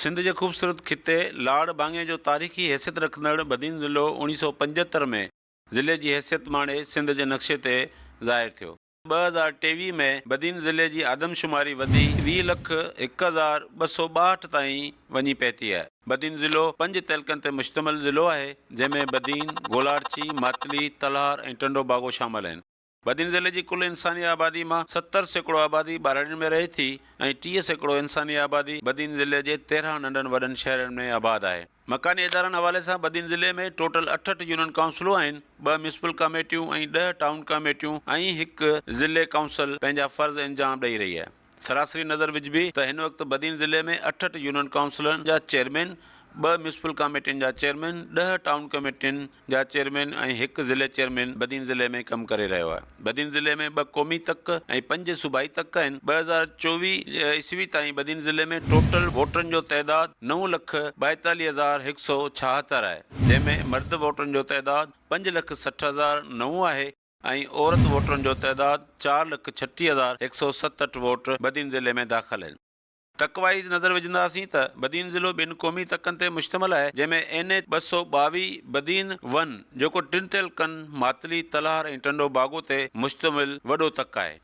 सिंध जे ख़ूबसूरत खिते लाड़ बांगे जो तारीख़ी हैसियत रखंदड़ बदीन ज़िलो 1975 में ज़िले जी हैसियत माणे सिंध जे नक्शे ते ज़ाहिर थियो। 2023 में बदीन ज़िले जी आदमशुमारी वधी 20,01,262 ताईं वञी पहुती आहे। बदीन ज़िलो 5 तहलकनि ते मुश्तमिल ज़िलो आहे, जंहिंमें बदीन, गोलारची, मातली, तलहार ऐं टंडो बागो शामिल आहिनि। बदीन ज़िले जी कुल इंसानी आबादी में 70% आबादी ॿारनि में रहे थी ऐं 30% इंसानी आबादी बदीन ज़िले जे 13 नंढनि वॾनि शहरनि में आबाद आहे। मकानी इदारनि हवाले सां बदीन ज़िले में टोटल 68 यूनियन काउंसिलूं आहिनि, 2 म्यूनिसिपल कमेटियूं ऐं 10 टाउन कमेटियूं ऐं 1 ज़िले काउंसिल पंहिंजा फ़र्ज़ अंजाम ॾेई रही आहे। सरासरी नज़र विझबी त हिन वक़्तु बदीन ज़िले में 68 यूनियन काउंसिलनि जा चेयरमैन, 2 म्यूनिसिपल कमेटियुनि जा चेयरमैन, 10 टाउन कमेटियुनि जा चेयरमैन ऐं 1 ज़िले चेयरमैन बदीन ज़िले में कमु करे रहियो आहे। बदीन ज़िले में 2 क़ौमी तक ऐं 5 सूबाई तक आहिनि। 2024 ईस्वी ताईं बदीन ज़िले में टोटल वोटरनि जो तइदादु 9,42,176 आहे, जंहिंमें मर्द वोटरनि जो तइदादु 5,60,009 आहे ऐं औरत वोटरनि जो तइदादु 4,36,167 वोट बदीन ज़िले में दाख़िल आहिनि। तकवाइज़ नज़र विझंदासीं त बदीन ज़िलो 2 क़ौमी तकनि ते मुश्तमिल आहे, जंहिंमें NH 222 बदीन 1 जेको 3 तहलकनि मातली, तलहार ऐं टंडो बागो ते मुश्तमिल वॾो तक आहे।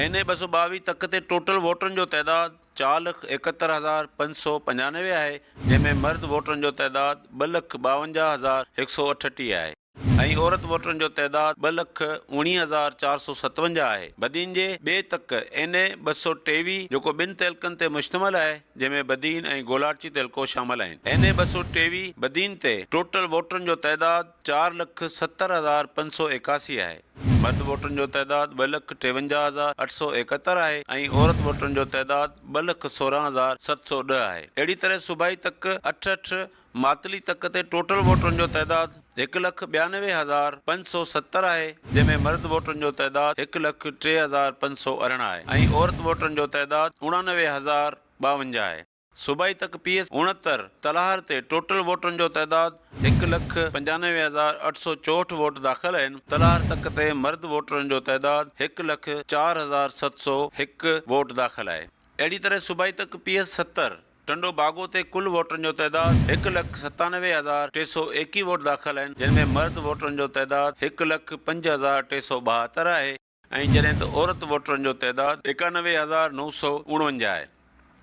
NH 222 तक ते टोटल वोटरनि जो तइदादु 4,71,595 आहे, जंहिंमें मर्द वोटरनि जो तइदादु 2,52,138 आहे ऐं औरत वोटरनि जो तइदादु 2,19,457 आहे। बदीन जे ॿिए तक NH 223 जेको 2 तहलकनि ते मुश्तमिल आहे, जंहिंमें बदीन ऐं गोलारची तहलको शामिल आहिनि। NH 223 बदीन ते टोटल वोटरनि जो तइदादु 4,70,581 आहे। मर्द वोटरनि जो तइदादु 2,53,871 आहे ऐं औरत वोटरनि जो तइदादु 2,16,710 आहे। अहिड़ी तरह सूबाई तक 68, मातली तक ते टोटल वोटरनि जो तइदादु 1,92,570 आहे, जंहिंमें मर्द वोटरनि जो तइदादु 1,03,518 आहे ऐं औरत वोटरनि जो तइदादु 99,052 आहे। सूबाई तक PS 69 तलहार ते टोटल वोटरनि जो तइदादु 1,95,864 वोट दाख़िल आहिनि। तलहार तक ते मर्द वोटरनि जो तइदादु 1,04,701 वोट दाख़िल आहे। अहिड़ी तरह सूबाई तक PS 70 टंडो बागो ते कुल वोटरनि जो तइदादु 1,97,321 वोट दाख़िल आहिनि, जंहिंमें मर्द वोटरनि जो तइदादु 1,05,372 आहे ऐं जॾहिं त औरत वोटरनि जो तइदादु 91,949 आहे।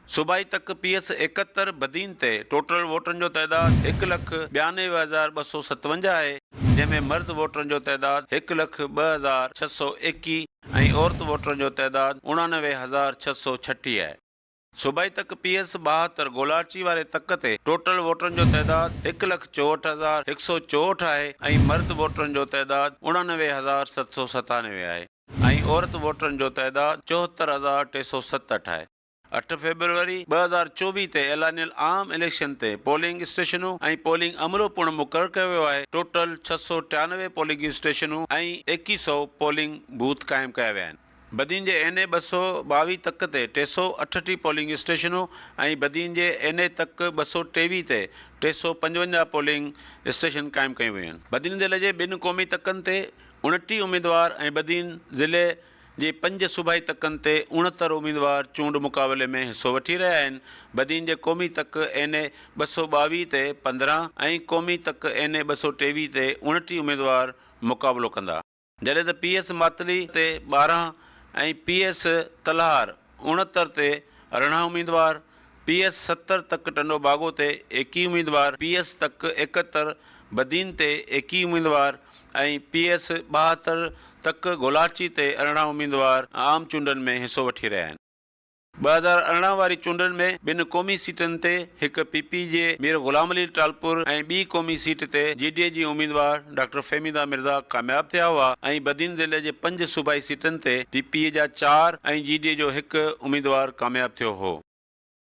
सूबाई तक PS 71 बदीन ते टोटल वोटरनि जो तइदादु 1,92,257 आहे, जंहिंमें मर्द वोटरनि जो तइदादु 1,02,621 ऐं औरत वोटरनि जो तइदादु 89,636 आहे। सूबाई तक PS 72 गोलारची वारे तक ते टोटल वोटरनि जो तइदादु 1,64,164 आहे ऐं मर्द वोटरनि जो तइदादु 89,797 आहे ऐं औरत वोटरनि जो तइदादु 74,367 आहे। 8 फरवरी 2024 ते ऐलानियल आम इलेक्शन ते पोलिंग स्टेशनूं ऐं पोलिंग अमलो पिणु मुक़ररु कयो वियो आहे। टोटल 693 पोलिंग स्टेशनूं ऐं 2100 पोलिंग बूथ क़ाइमु कया विया आहिनि। बदीन जे NH 222 तक ते 368 पोलिंग स्टेशनूं ऐं बदीन जे NH तक 223 ते 355 पोलिंग स्टेशन क़ाइमु कयूं वियूं आहिनि। बदीन ज़िले जे 2 क़ौमी तकनि ते 29 उम्मीदवार ऐं बदीन ज़िले जे 5 सूबाई तकनि ते 69 उम्मीदवार चूंड मुक़ाबले में हिसो वठी रहिया आहिनि। बदीन जे क़ौमी तक NH 222 ते 15 ऐं क़ौमी तक NH 223 ते 29 उम्मीदवार मुक़ाबिलो कंदा, जॾहिं त PS मातली ते 12 ऐं PS तलहार 69 ते 18 उम्मीदवार, PS 70 तक टंडो बागो ते 21 उम्मीदवार, PS तक 71 बदीन ते 21 उम्मीदवार ऐं PS 72 तक गोलारची ते 18 उम्मीदवार आम चूंडनि में हिसो वठी रहिया आहिनि। 2018 वारी चूंडनि में 2 क़ौमी सीटनि ते हिकु PP जे मीर ग़ुलाम अली टालपुर ऐं ॿी क़ौमी सीट ते GDA जी उम्मीदवार डॉक्टर फ़हमीदा मिर्ज़ा कामयाबु थिया हुआ ऐं बदीन ज़िले जे 5 सूबाई सीटनि ते PP जा 4 ऐं GDA जो 1 उम्मीदवार कामयाबु थियो हो।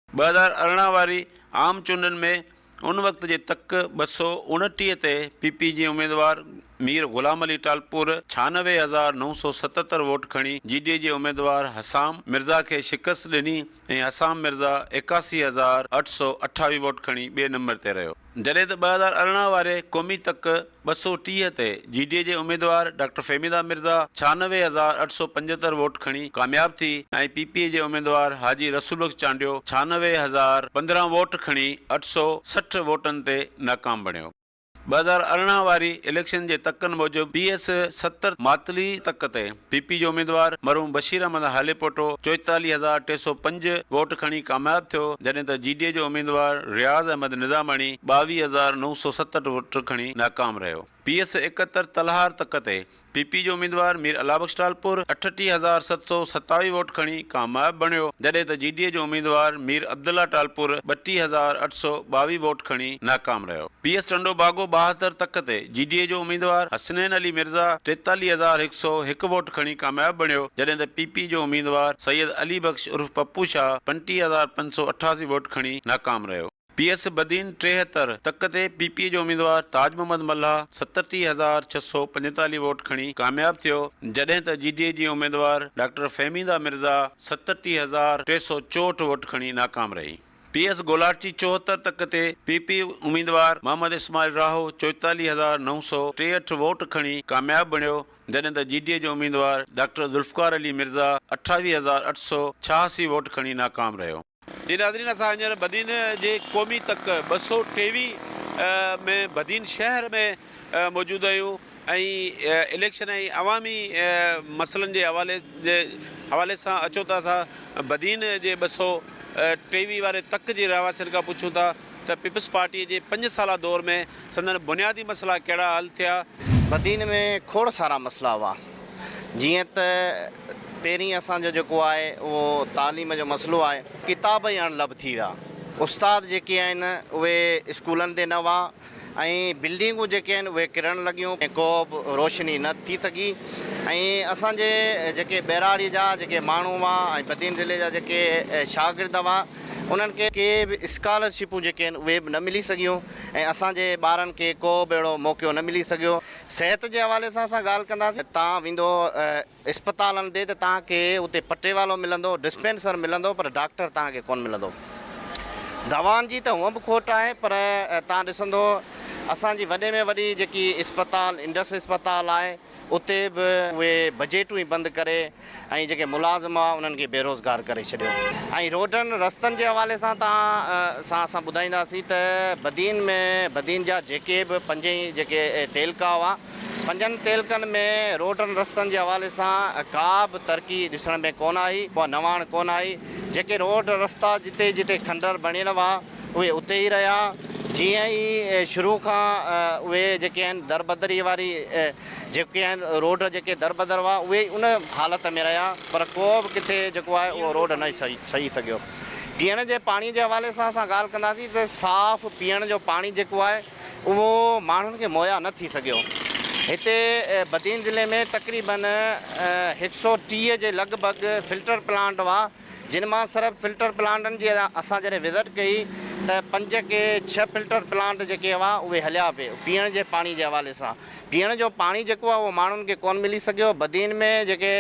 2018 वारी आम चूंडनि में उन वक़्त जे तक 229 ते PP जी उम्मीदवार मीर गुलाम अली टालपुर 96,977 वोट खणी जीडीए जे उम्मीदवार हसाम मिर्ज़ा खे शिकस्त ॾिनी ऐं हसाम मिर्ज़ा 81,828 वोट खणी ॿिए नंबर ते रहियो। जॾहिं त 2018 वारे क़ौमी तक 230 ते जीडीए जे उम्मीदवार डॉक्टर फेमिदा मिर्ज़ा 96,875 वोट खणी कामयाब थी ऐं पीपीए जे उम्मीदवार हाजी रसूल बख्श चांडियो 96,015 वोट खणी 860 वोटनि ते नाकाम बणियो। 2018 वारी इलेक्शन जे तकनि मूजिबि PS 70 मातली तक ते पीपी जो उम्मीदवार मरहूम बशीर अहमद हालेपोटो 44,305 वोट खणी कामयाब थियो, जॾहिं त जीडीए जो उम्मीदवार रियाज़ अहमद निज़ामाणी 22,967 वोट खणी नाकाम रहियो। PS 71 तलहार तक ते पीपी जो उम्मीदवार मीर अला बख्श टालपुर 38,727 वोट खणी कामयाब बणियो, जॾहिं त जीडीए जो उम्मीदवार मीर अब्दुल्ला टालपुर 32,822 वोट खणी नाकाम रहियो। PS टंडो बागो 72 तक ते जीडीए जो उम्मीदवार हसनैन अली मिर्ज़ा 43,101 वोट खणी कामयाब बणियो, जॾहिं त पीपी जो उम्मीदवार सैयद अली बख्श उर्फ पप्पू शाह 35,588 वोट खणी नाकाम रहियो। PS बदीन 73 तक ते पीपी जो उम्मीदवार ताज मोहम्मद मल्हा 37,645 वोट खणी कामयाब थियो, जॾहिं त जीडीए जी उम्मीदवार डॉक्टर फेमिदा मिर्ज़ा 37,364 वोट खणी नाकाम रही। PS गोलाची 74 तक ते पीपी उम्मीदवार मोहम्मद इस्माइल राहो 44,963 वोट खणी कामयाब बणियो, जॾहिं त जीडीए जो उम्मीदवार डॉक्टर ज़ुल्फ़कार अली मिर्ज़ा 28,886 वोट खणी नाकाम रहियो। जी नाज़रीन, असां हींअर बदीन जे क़ौमी तक 223 में बदीन शहर में मौजूदु आहियूं ऐं इलेक्शन ऐं अवामी मसइलनि जे हवाले सां अचो था। असां बदीन जे 223 वारे तक जे रहवासियुनि खां पुछूं था त पीपल्स पार्टीअ जे 5 साला दौर में संदन बुनियादी मसइला कहिड़ा हल थिया। बदीन में खोड़ सारा मसइला हुआ, जीअं त पहिरीं असांजो जेको आहे उहो तालीम जो मसइलो आहे, किताब ई अणलभ थी विया, उस्ताद जेके आहिनि उहे स्कूलनि ते न हुआ ऐं बिल्डिंगूं जेके आहिनि उहे किरण लॻियूं, को बि रोशनी न थी सघी ऐं असांजे जेके बैराड़ी जा जेके माण्हू हुआ ऐं बदीन ज़िले जा जेके शागिर्द हुआ उन्हनि खे के बि स्कॉलरशिपूं जेके आहिनि उहे बि न मिली सघियूं ऐं असांजे ॿारनि खे को बि अहिड़ो मौक़ो न मिली सघियो। सिहत जे हवाले सां असां ॻाल्हि कंदासीं, तव्हां वेंदो इस्पतालनि ते त तव्हांखे उते पटे वालो मिलंदो, डिस्पेंसर मिलंदो, पर डॉक्टर तव्हांखे कोन मिलंदो। दवाउनि जी त हूअं बि खोट आहे, पर तव्हां ॾिसंदो असांजी वॾे में वॾी जेकी इस्पताल इंडस इस्पताल आहे उते बि उहे बजेटूं ई बंदि करे ऐं जेके मुलाज़िम आहे उन्हनि खे बेरोज़गार करे छॾियो। ऐं रोडनि रस्तनि जे हवाले सां असां ॿुधाईंदासीं त बदीन जा जेके बि 5 जेके तेलका हुआ, 5 तेलकनि में रोडनि रस्तनि जे हवाले सां का बि तरक़ी ॾिसण में कोन आई, उहा नवाण कोन आई। जेके रोड रस्ता जिते जिते खंडर बणियल हुआ उहे उते ई रहिया, जीअं ई शुरू खां उहे जेके आहिनि दरबदरी वारी जेके आहिनि रोड जेके दरबदर हुआ उहे उन हालत में रहिया, पर को बि किथे जेको आहे उहो रोड न ठही सघियो। पीअण जे पाणी जे हवाले सां असां ॻाल्हि कंदासीं त साफ़ु पीअण जो पाणी जेको आहे उहो माण्हुनि खे मुहैया न थी सघियो। हिते बदीन ज़िले में तक़रीबन 130 जे लॻभॻि फिल्टर प्लांट हुआ, जिन मां सिर्फ़ु फिल्टर प्लांटनि जी असां जॾहिं विज़िट कई त 5 के 6 फिल्टर प्लांट जेके हुआ उहे हलिया पिए पीअण जे पाणी जे हवाले सां। पीअण जो पाणी जेको आहे उहो माण्हुनि खे कोन मिली सघियो। बदीन में जेके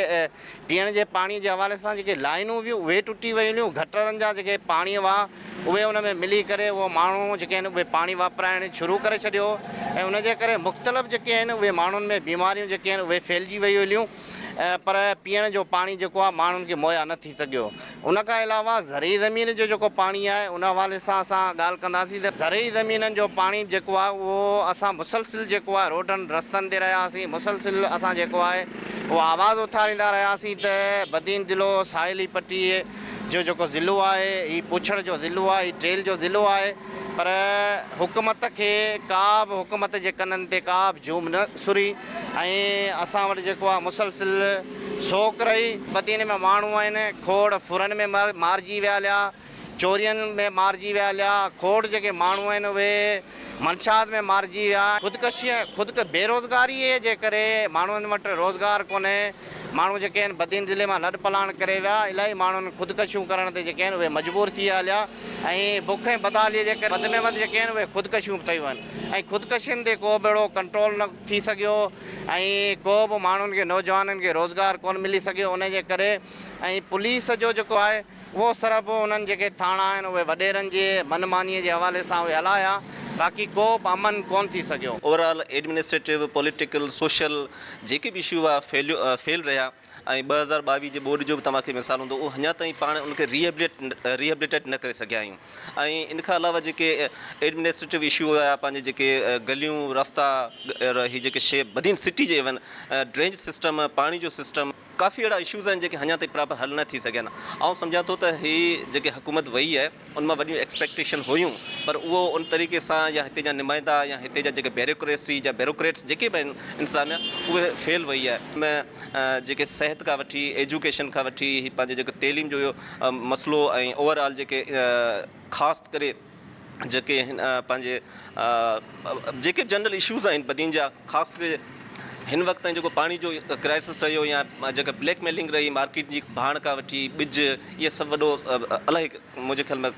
पीअण जे पाणी जे हवाले सां जेके लाइनूं हुयूं उहे टुटी वियूं हुयूं, गटरनि जा जेके पाणी हुआ उहे उन में मिली करे उहो माण्हू जेके आहिनि उहे पाणी वापराइण शुरू करे छॾियो ऐं उनजे करे मुख़्तलिफ़ जेके आहिनि उहे माण्हुनि में बीमारियूं जेके आहिनि उहे फैलिजी वियूं हलियूं, पर पीअण जो पाणी जेको आहे माण्हुनि खे मुहैया न थी सघियो। उनखां अलावा ज़रई ज़मीन जो जेको पाणी आहे उन हवाले सां असां ॻाल्हि कंदासीं त ज़रई ज़मीननि जो पाणी जेको आहे उहो असां मुसलसिल जेको आहे रोडनि रस्तनि ते रहियासीं, मुसलसिल असां जेको आहे उहो आवाज़ु उथारींदा रहियासीं त बदीन ज़िलो साहिली पट्टीअ जो जेको ज़िलो आहे, हीउ पुछड़ जो ज़िलो आहे, हीउ ट्रेल जो ज़िलो आहे, पर हुकूमत खे का बि हुकूमत जे कननि ते का बि जूम न सुरी ऐं असां वटि जेको आहे मुसलसिल सोक रही। बदीन में माण्हू आहिनि खोड़ फुरनि में मारिजी विया हलिया, चोरियुनि में मारिजी विया हलिया, खोड़ जेके माण्हू आहिनि उहे मंशात में मारिजी विया। ख़ुदि बेरोज़गारीअ जे करे माण्हुनि वटि रोज़गार कोन्हे। माण्हू जेके आहिनि बदीन ज़िले मां लॾ पलाण करे विया। इलाही माण्हुनि ख़ुदकशियूं करण ते जेके आहिनि उहे मजबूर थी विया हलिया ऐं बुख ऐं बदहालीअ जे करे वधि में वधि जेके आहिनि उहे ख़ुदकशियूं कयूं आहिनि ऐं ख़ुदकशियुनि ते को बि अहिड़ो कंट्रोल न थी सघियो ऐं को बि माण्हुनि खे नौजवाननि खे रोज़गार कोन मिली सघियो। उन जे करे ऐं पुलिस जो जेको आहे उहो सिर्फ़ु उन्हनि जेके थाणा आहिनि उहे वॾेरनि जे मनमानीअ जे हवाले सां उहे हलाया, बाक़ी को बि अमन कोन थी सघियो। ओवरऑल एडमिनिस्ट्रेटिव पॉलिटिकल सोशल जेके बि इशू हुआ फेल रहिया ऐं 2022 जे बोर्ड जो बि तव्हांखे मिसाल हूंदो उहो अञा ताईं पाण उनखे रिहेबिलिटेट न करे सघिया आहियूं। ऐं इन खां अलावा जेके एडमिनिस्ट्रेटिव इशू हुआ, पंहिंजे जेके गलियूं रस्ता ही जेके शइ बदीन सिटी जे इवन ड्रेनेज सिस्टम, पाणी जो सिस्टम, काफ़ी अहिड़ा इशूज़ आहिनि जेके अञा ताईं बराबरि हल न थी सघिया आहिनि। ऐं सम्झां थो त हीअ जेके हुकूमत वई आहे उन मां वॾियूं एक्सपेक्टेशन हुयूं, पर उहो उन तरीक़े सां या हिते जा नुमाइंदा या हिते जा जेके ब्यूरोक्रेट्स जेके बि आहिनि इंसान उहे फेल वई आहे। में जेके सिहत खां वठी एजुकेशन खां वठी पंहिंजे जेके तइलीम जो मसइलो ऐं ओवरऑल जेके ख़ासि करे जेके पंहिंजे जेके जनरल इशूज़ आहिनि बदीन जा, ख़ासि करे हिन वक़्तु ताईं जेको पाणी जो क्राइसिस रहियो या जेका ब्लैकमेलिंग रही मार्केट जी भाण खां वठी ॿिज, इहे सभु वॾो इलाही मुंहिंजे ख़्याल में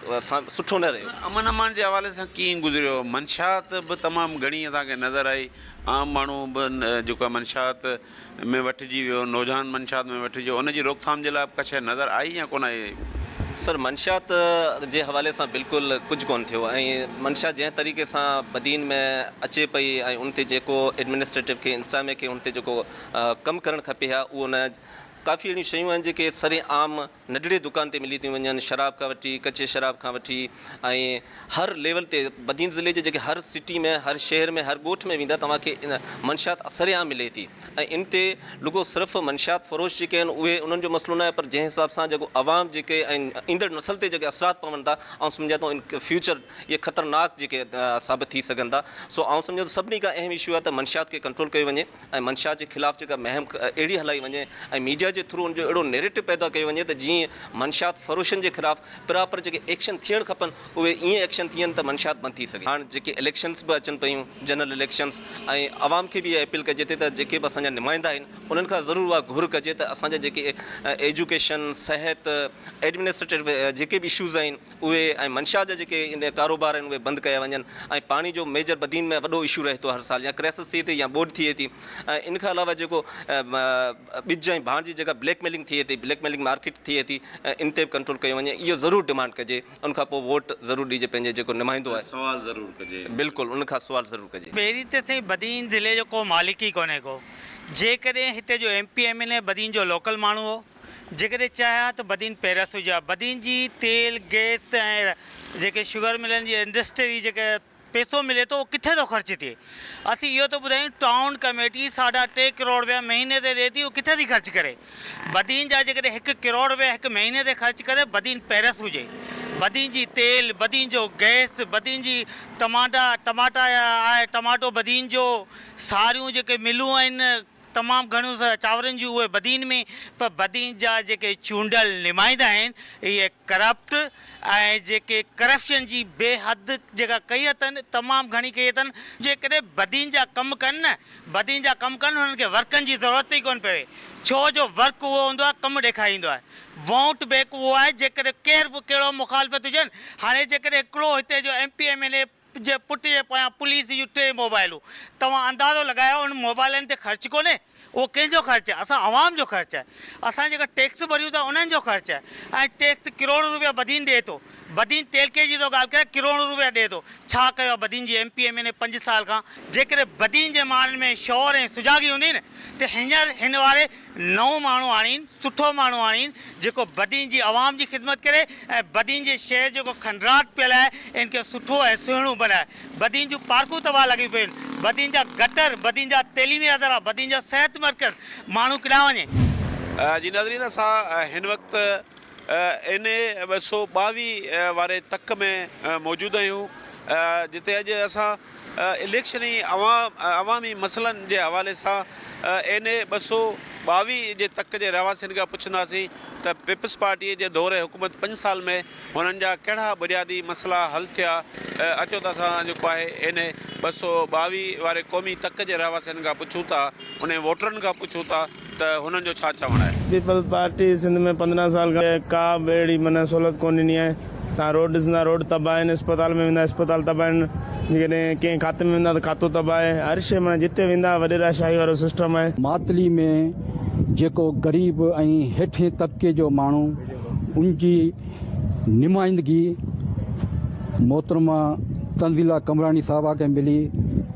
सुठो न रहियो। अमन अमान जे हवाले सां कीअं गुज़रियो? मंशात बि तमामु घणी असांखे नज़र आई, आम माण्हू बि जेको आहे मंशात में वठिजी वियो, नौजवान मंशात में वठिजी वियो, उनजी रोकथाम जे लाइ का शइ नज़र आई या कोन आई? सर, मंशात जे हवाले सां बिल्कुलु कुझु कोन्ह थियो ऐं मंशा जंहिं तरीक़े सां बदीन में अचे पई ऐं उन ते जेको एडमिनिस्ट्रेटिव खे इंतज़ामिया खे उन ते जेको कमु करणु खपे हा, उहो न। काफ़ी अहिड़ियूं शयूं आहिनि जेके सरे आम नंढड़े दुकान ते मिली थियूं वञनि, शराब खां वठी कचे शराब खां वठी ऐं हर लेवल ते बदीन ज़िले जे जेके हर सिटी में, हर शहर में, हर ॻोठ में वेंदा तव्हांखे इन मंशात सरेआम मिले थी। ऐं इन ते रुगो सिर्फ़ु मंशात फ़रोश जेके आहिनि उहे उन्हनि जो मसइलो न आहे, पर जंहिं हिसाब सां जेको आवाम जेके ऐं ईंदड़ नसल ते जेके असरात पवनि था, ऐं सम्झां थो इन फ्यूचर इहे ख़तरनाक जेके साबित थी सघनि था। सो ऐं सम्झां थो सभिनी खां अहम इशू आहे त मंशात खे कंट्रोल कयो वञे ऐं मंशात जे ख़िलाफ़ु जेका मुहिम अहिड़ी हलाई वञे ऐं मीडिया जे थ्रू उनजो अहिड़ो नैरेटिव पैदा कयो वञे त जीअं मंशात फ़रोशनि जे ख़िलाफ़ु प्रॉपर जेके एक्शन थियणु खपनि उहे ईअं एक्शन थियनि त मंशात बंदि थी सघे। हाणे जेके इलेक्शन्स बि अचनि पियूं, जनरल इलेक्शन्स, ऐं आवाम खे बि इहा अपील कजे त जेके बि असांजा नुमाइंदा आहिनि उन्हनि खां ज़रूरु उहा घुर कजे त असांजा जेके एजुकेशन, सिहत, एडमिनिस्ट्रेटिव जेके बि इशूज़ आहिनि उहे ऐं मंशात जा जेके इन कारोबार आहिनि उहे बंदि कया वञनि। ऐं पाणी जो मेजर बदीन में वॾो इशू रहे थो हर साल, या क्राइसिस थिए थी या बोर्ड थिए थी। ऐं इन खां अलावा जेको ॿिज ऐं भाण जी जेका ब्लैकमेलिंग थिए थी, ब्लैकमेलिंग मार्केट थिए थी, इन ते बि कंट्रोल कयो वञे। इहो ज़रूरु डिमांड कजे, उनखां पोइ वोट ज़रूरु ॾिजे पंहिंजे जेको नुमाइंदो आहे, सवाल ज़रूरु कजे। बिल्कुलु उनखां सुवाल ज़रूरु कजे। पहिरीं त साईं बदीन ज़िले जो को मालिक ई कोन्हे को। जेकॾहिं हिते जो MP MLA बदीन जो लोकल माण्हू हो, जेकॾहिं चाहिया त बदीन पैरस हुजे, बदीन जी तेल गैस ऐं जेके शुगर मिलनि जी इंडस्ट्री जेके पैसो मिले थो उहो किथे थो ख़र्च थिए? असीं इहो थो ॿुधायूं टाउन कमेटी 3.5 करोड़ रुपया महीने ते ॾिए थी, उहो किथे थी ख़र्च करे? बदीन जा जेकॾहिं 1 करोड़ रुपया हिकु महीने ते ख़र्च करे, बदीन पैरस हुजे। बदीन जी तेल, बदीन जो गैस, बदीन जी टमाटा आहे, टमाटो बदीन जो, सारियूं जेके मिलूं आहिनि तमामु घणियूं चांवरनि जूं उहे बदीन में, पर बदीन जा जेके चूंडल नुमाइंदा आहिनि इहे करप्ट ऐं जेके करप्शन जी बेहद जेका कई अथनि, तमामु घणी कई अथनि। जेकॾहिं बदीन जा कमु कनि न, बदीन जा कमु कनि, हुननि खे वर्कनि जी ज़रूरत ई कोन्ह पवे, छो जो वर्क उहो हूंदो आहे कमु ॾेखारींदो आहे। वोट बैंक उहो आहे, जेकॾहिं केर बि कहिड़ो मुखालफ़त हुजनि। हाणे जेकॾहिं हिकिड़ो हिते जो MP MLA जे पुट जे पोयां पुलिस जूं 3 मोबाइलूं, तव्हां अंदाज़ो लॻायो उन मोबाइलनि ते ख़र्चु कोन्हे, उहो कंहिंजो ख़र्चु आहे? असां आवाम जो ख़र्चु आहे, असां जेका टैक्स भरियूं था उन्हनि जो ख़र्चु आहे। ऐं टैक्स करोड़ रुपया बदीन ॾिए थो, बदीन तेलके जी थो ॻाल्हि करे, करोड़ रुपया ॾिए थो। छा कयो आहे बदीन जी MP MLA 5 साल खां? जेकॾहिं बदीन जे माण्हुनि में शौर ऐं सुजागी हूंदी न, त हींअर हिन वारे नओं माण्हू आणीनि, सुठो माण्हू आणीनि जेको बदीन जी आवाम जी ख़िदमत करे ऐं बदीन जे शहर जेको खंडराट पियल आहे इनखे सुठो ऐं सुहिणो बनाए। बदीन जूं पार्कूं तबाह लॻी पियूं आहिनि, बदीन जा गटर, बदीन जा तइलीमी अदारा, बदीन जा सिहत मर्कज़, माण्हू किॾां वञे? जी नाज़रीन, असां हिन वक़्तु इन 222 वारे तक में मौजूदु आहियूं, जिते अॼु असां इलेक्शनी अवामी मसइलनि जे हवाले सां इन 22 जे तक जे रहवासियुनि खां पुछंदासीं त पीपल्स पार्टीअ जे दौरे हुकूमत 5 साल में हुननि जा कहिड़ा बुनियादी मसइला हल थिया। अचो त असां जेको आहे इन 222 वारे क़ौमी तक जे रहवासियुनि खां पुछूं था, उन वोटरनि खां पुछूं था त हुननि जो छा चवणु आहे। पीपल्स पार्टी सिंध में 15 साल खां का बि अहिड़ी माना सहूलियत कोन ॾिनी आहे। तव्हां रोड ॾिसंदा, रोड तबाह आहिनि, अस्पताल में वेंदा अस्पताल तबाह आहिनि, जेकॾहिं कंहिं खाते में वेंदा त खातो तबाह आहे। हर शइ माना जिते वेंदा वॾेराशाही वारो सिस्टम आहे। मातली में जेको ग़रीब ऐं हेठें तबिके जो माण्हू उनजी नुमाइंदगी मोहतरमा तंज़ीला कमरानी साहबा खे मिली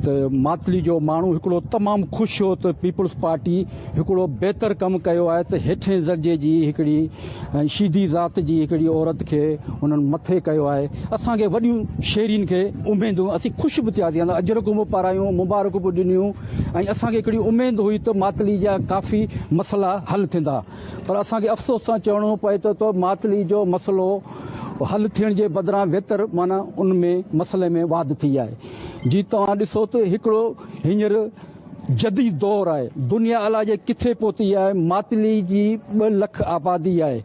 त मातली जो माण्हू हिकिड़ो तमामु ख़ुशि हो त पीपल्स पार्टी हिकिड़ो बहितर कमु कयो आहे त हेठें दर्जे जी हिकिड़ी शीदी ज़ात जी हिकिड़ी औरत खे उन्हनि मथे कयो आहे। असांखे वॾियूं शहरीनि खे उमेदूं, असीं ख़ुशि बि थियासीं, अजरकूं बि पारायूं, मुबारकूं बि ॾिनियूं ऐं असांखे हिकिड़ी उमेद हुई त मातली जा काफ़ी मसइला हल थींदा। पर असांखे अफ़सोस सां चवणो पए थो त मातली जो मसइलो हल थियण जे बदिरां बहितर माना उन में मसइले में वाध थी आहे। जी तव्हां ॾिसो त हिकिड़ो हींअर जदीद दौर आहे, दुनिया अलाए जे किथे पहुती आहे। मातली जी 2 लख आबादी आहे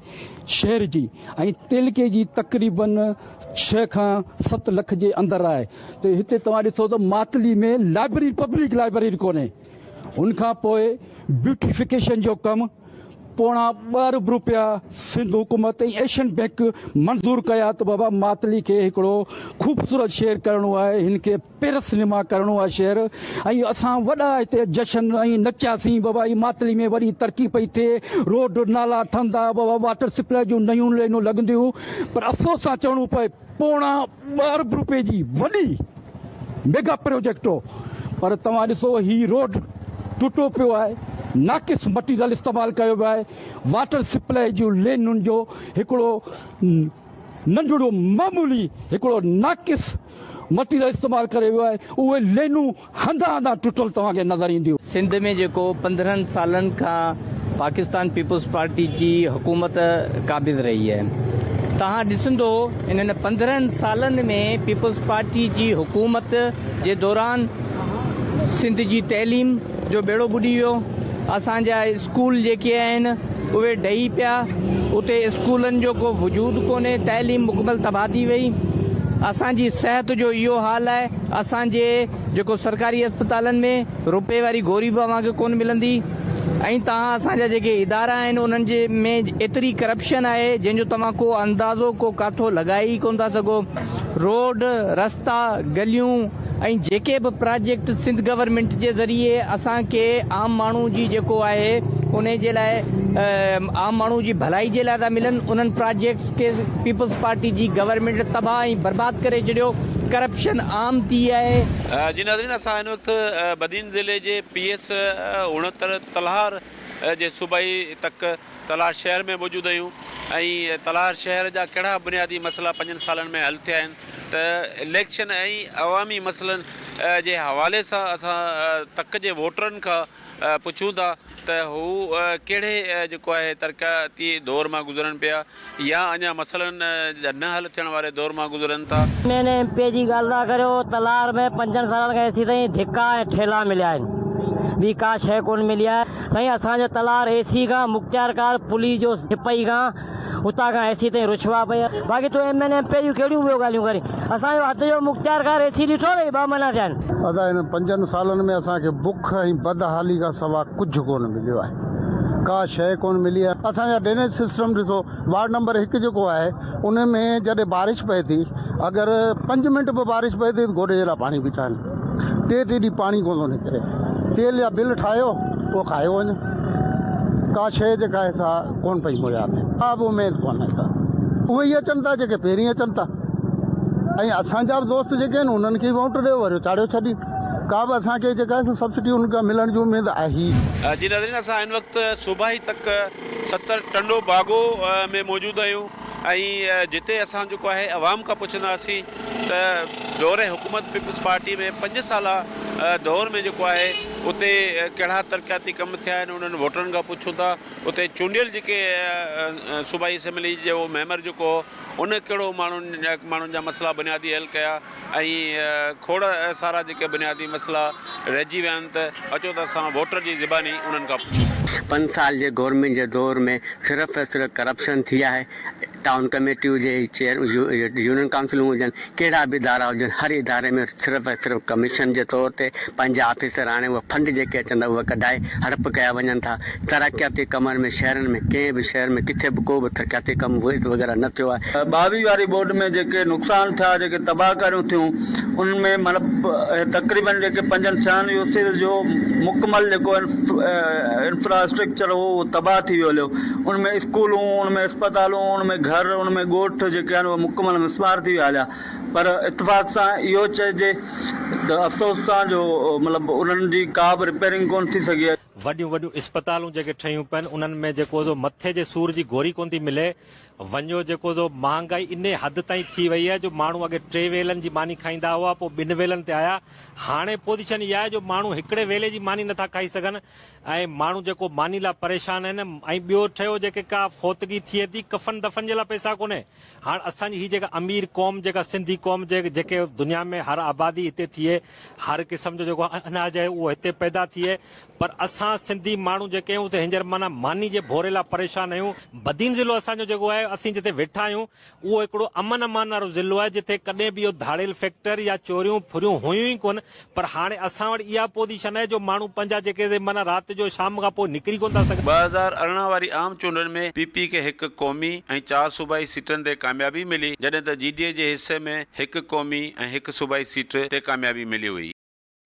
शहर जी ऐं तेलके जी तक़रीबन 6 खां 7 लख जे अंदरि आहे। त हिते तव्हां ॾिसो त मातली में लाइब्रेरी, पब्लिक लाइब्रेरी कोन्हे। उनखां पोइ ब्यूटिफिकेशन जो कमु पोणा 2 अरब रुपया सिंध हुकूमत ऐं एशियन बैंक मंज़ूर कया त बाबा मातली खे हिकिड़ो ख़ूबसूरत शहर करणो आहे, हिन खे पेरिस निमा करणो आहे शहर। ऐं असां वॾा हिते जशन ऐं नचियासीं बाबा ही मातली में वॾी तरक़ी पई थिए, रोड नाला ठहंदा, बाबा वाटर सप्लाई जूं नयूं लाइनूं लॻंदियूं। पर अफ़सोस सां चवणो पए पोणा 2 अरब रुपए जी वॾी मेगा प्रोजेक्ट हो, पर तव्हां ॾिसो ही रोड टुटो पियो आहे, नाक़िस मटीरियल इस्तेमालु कयो वियो आहे। वाटर सप्लाई जूं लेनुनि जो हिकिड़ो नंढड़ो मामूली हिकिड़ो नाक़िस मटीरियल इस्तेमालु करे वियो आहे। उहे लेनूं हंधा हंधा टुटल तव्हांखे नज़र ईंदियूं। सिंध में जेको 15 सालनि खां पाकिस्तान पीपल्स पार्टी जी हुकूमत क़ाबिज़ रही आहे, तव्हां ॾिसंदो इन्हनि 15 सालनि में पीपल्स पार्टी जी हुकूमत जे दौरान सिंध जी तइलीम जो बेड़ो ॿुॾी वियो। असांजा स्कूल जेके आहिनि उहे ढही पिया, उते स्कूलनि जो को वजूद कोन्हे, तइलीम मुकमल तबाह थी वई। असांजी सिहत जो इहो हाल आहे, असांजे जेको सरकारी अस्पतालनि में रुपए वारी गोरी बि अव्हांखे कोन मिलंदी ऐं तव्हां असांजा जेके इदारा आहिनि उन्हनि जे में एतिरी करप्शन आहे जंहिंजो तव्हां को अंदाज़ो को काथो लॻाए ई कोन था सघो। रोड, रस्ता, गलियूं ऐं जेके बि प्रोजेक्ट सिंध गवर्नमेंट जे ज़रिए असांखे आम माण्हू जी जेको आहे उन जे लाइ आम माण्हू जी भलाई जे लाइ था मिलनि, उन्हनि प्रोजेक्ट्स खे पीपल्स पार्टी जी गवर्नमेंट तबाह ऐं बर्बाद करे छॾियो। करप्शन आम थी आहे। जी नाज़रीन, असां हिन वक़्तु बदीन ज़िले जे PS 69 तलहार जे सूबाई तक तलहार शहर में मौजूदु आहियूं ऐं तलहार शहर जा कहिड़ा बुनियादी मसइला 5 सालनि में हल थिया आहिनि त इलेक्शन ऐं अवामी मसइलनि जे हवाले सां असां तक जे वोटरनि खां पुछूं था त हू कहिड़े जेको आहे तरक़ाती दौर मां गुज़रनि पिया या अञा मसइलनि न हल थियण वारे दौर मां गुज़रनि था। मैंने MP जी ॻाल्हि था करियो, तलार में 5 सालनि खां एसी ताईं धिका ऐं ठेला मिलिया आहिनि, ॿी का शइ कोन मिली आहे साईं। असांजो तलार AC खां मुख़्तियारकार पुलिस जो सिपाही खां उतां खां AC ताईं रुशवा पई आहे। बाक़ी तूं MNA MP जूं कहिड़ियूं ॿियूं ॻाल्हियूं करी, असांजो हथ जो मुख़्तियारकार AC ॾिठो अथई 2 महीना थिया आहिनि। अदा हिन 5 सालनि में असांखे बुख ऐं बदहाली खां सवाइ कुझु कोन मिलियो आहे, का शइ कोन मिली आहे। असांजा ड्रेनेज सिस्टम ॾिसो, वार्ड नंबर 1 जेको आहे उन में जॾहिं बारिश पए थी, अगरि 5 मिंट बि बारिश पए थी त गोॾे जहिड़ा पाणी बीठा आहिनि, 3 ॾींहं पाणी कोन थो निकिरे। तेल या बिल ठाहियो उहो खायो वञो, का शइ जेका आहे सा कोन पई मुहैया थिए, का बि उमेदु कोन्हे का। उहे ई अचनि था जेके पहिरीं अचनि था ऐं असांजा बि दोस्त जेके आहिनि उन्हनि खे वोट ॾियो, वरी चाढ़ियो छॾी, का बि असांखे जेका आहे सब्सिडी उनखां मिलण जी उमेदु आहे। जी नाज़रीन, असां हिन वक़्तु सूबाई तक 70 टंडो बागो में मौजूदु आहियूं ऐं जिते असां जेको आहे अवाम खां पुछंदासीं त दौरे हुकूमत पीपल्स पार्टी में 5 साल दौर में जेको आहे उते कहिड़ा तरक़ियाती कम थिया आहिनि उन्हनि वोटरनि खां पुछूं था। उते चूंडियल जेके सूबाई असेंबली जो मेंबर जेको उन कहिड़ो माण्हुनि जा मसइला बुनियादी हल कया ऐं खोड़ सारा जेके बुनियादी मसइला रहिजी विया आहिनि त अचो त असां वोटर जी ज़बानी उन्हनि खां पुछूं। 5 साल जे गवर्नमेंट जे दौर में सिर्फ़ु ऐं सिर्फ़ु करप्शन थी आहे। टाउन कमेटी हुजे, चेयर यूनियन काउंसिलूं हुजनि, कहिड़ा बि इदारा हुजनि, हर इदारे में सिर्फ़ु ऐं सिर्फ़ु कमीशन जे तौर ते पंहिंजा ऑफिसर हाणे उहे फंड जेके अचनि था उहे कढाए हड़प कया वञनि था। तरक़ियाती कमनि में शहरनि में कंहिं बि शहर में किथे बि को बि तरक़ियाती कमु वग़ैरह न थियो आहे। 22 वारी बोर्ड में जेके नुक़सान थिया, जेके तबाहकारियूं थियूं, उनमें मतिलबु तक़रीबन जेके 5-6 यूनिवर्सिटीज़ जो मुकमल जेको इंफ्रास्ट्रक्चर हो उहो तबाह थी वियो हलियो। उनमें स्कूलूं, उनमें अस्पतालूं, उनमें घर, उनमें ॻोठ जेके आहिनि उहे मुकमल मिसमार थी विया हलिया। पर इतफ़ाक़ सां इहो चइजे त अफ़सोस सां जो मतिलबु उन्हनि जी का बि रिपेयरिंग कोन थी सघी आहे। वॾियूं वॾियूं इस्पतालूं जेके ठहियूं पियूं उन्हनि में जेको जो मथे जे सूर जी गोरी कोन थी मिले। वञो जेको जो महांगाई इन हद ताईं थी वई आहे जो माण्हू अॻे 3 वेलनि जी मानी खाईंदा हुआ, पोइ 2 वेलनि ते आया। हाणे पोजीशन इहा आहे जो माण्हू हिकिड़े वेले जी मानी नथा खाई सघनि ऐं माण्हू जेको मानी लाइ परेशान आहिनि। ऐं ॿियो ठहियो जेके का फोतगी थिए थी, कफ़न दफ़न जे लाइ पैसा कोन्हे। हाणे असांजी हीअ जेका अमीर क़ौम, जेका सिंधी क़ौम जेके दुनिया में हर आबादी हिते थिए, हर क़िस्म जो जेको अनाज आहे उहो हिते पैदा थिए, पर असां सिंधी माण्हू जेके आहियूं त हींअर माना मानी जे भोरे लाइ परेशान आहियूं। बदीन ज़िलो असांजो जेको आहे, असीं जिते वेठा आहियूं उहो हिकिड़ो अमन अमान वारो ज़िलो आहे जिते कॾहिं बि इहो धाड़ेल फैक्टर या चोरियूं फुरियूं हुयूं ई कोन। पर हाणे असां वटि इहा पोजीशन आहे जो माण्हू पंहिंजा जेके माना राति जो शाम खां पोइ निकिरी कोन था सघनि। 2018 वारी आम चूंडनि में पीपी खे 1 क़ौमी ऐं 4 सूबाई सीटनि ते कामयाबी मिली, जॾहिं त जीडीए जे हिसे में 1 क़ौमी ऐं 1 सूबाई सीट ते कामयाबी मिली हुई।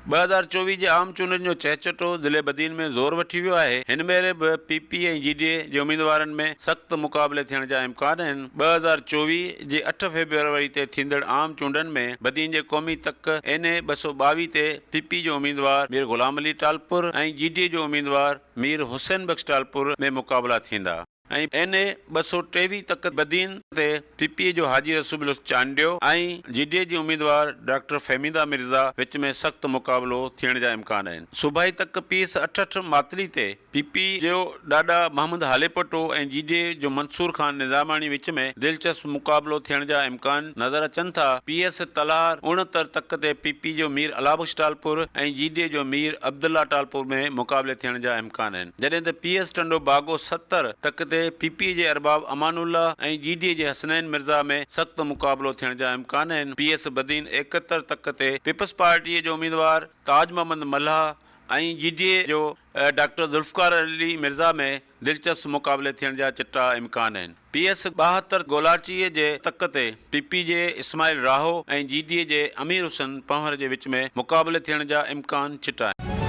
2024 जे आम चूंडनि जो चहचटो ज़िले बदीन में ज़ोर वठी वियो आहे। हिन भेरे बि पीपी ऐं जीडीए जे उम्मीदवारनि में सख़्तु मुक़ाबले थियण जा इम्कान आहिनि। 2024 जे 8 फेबरवरी ते थींदड़ आम चूंडनि में बदीन जे क़ौमी तक NA 222 ते पीपी जो उम्मीदवार मीर ग़ुलाम अली टालपुर ऐं जीडीए जो उम्मीदवार मीर हुसैन बख्श टालपुर में मुक़ाबला थींदा ऐं NA 223 तक बदीन ते पीपी जो हाजी रसूल चांडियो ऐं जीडीए जी उम्मीदवार डॉक्टर फहमीदा मिर्ज़ा विच में सख़्तु मुक़ाबलो थियण जा इम्कान आहिनि। सूबाई तक पीस 8 मातली ते पीपी जो ॾाॾा मोहम्मद हालेपटो ऐं जीडीए जो मंसूर खान निज़ामानी विच में दिलचस्प मुक़ाबलो थियण जा इम्कान नज़र अचनि था। PS तलार 69 तक ते पीपी जो मीर अलाबख्श टालपुर ऐं जीडीए जो मीर अब्दुल्ला टालपुर में मुक़ाबले थियण जा इम्कान आहिनि, जॾहिं त PS टंडो बागो 70 तक ते पीपी जे अरबाब अमानुल्ला ऐं जीडीए जे हसनैन मिर्ज़ा में सख़्तु मुक़ाबलो थियण जा इम्कान आहिनि। PS बदीन 71 तक ते पीपल्स पार्टीअ जो उम्मीदवार ताज मोहम्मद मल्हा ऐं जीडीए जो डॉक्टर ज़ुल्फ़कार अली मिर्ज़ा में दिलचस्प मुक़ाबले थियण जा चिटा इम्कान आहिनि। PS 72 गोलाचीअ जे तक ते पीपी जे इस्माइल राहो ऐं जीडीए जे अमीर हुसन पंवर जे विच में मुक़ाबले थियण जा इम्कान चिटा आहिनि।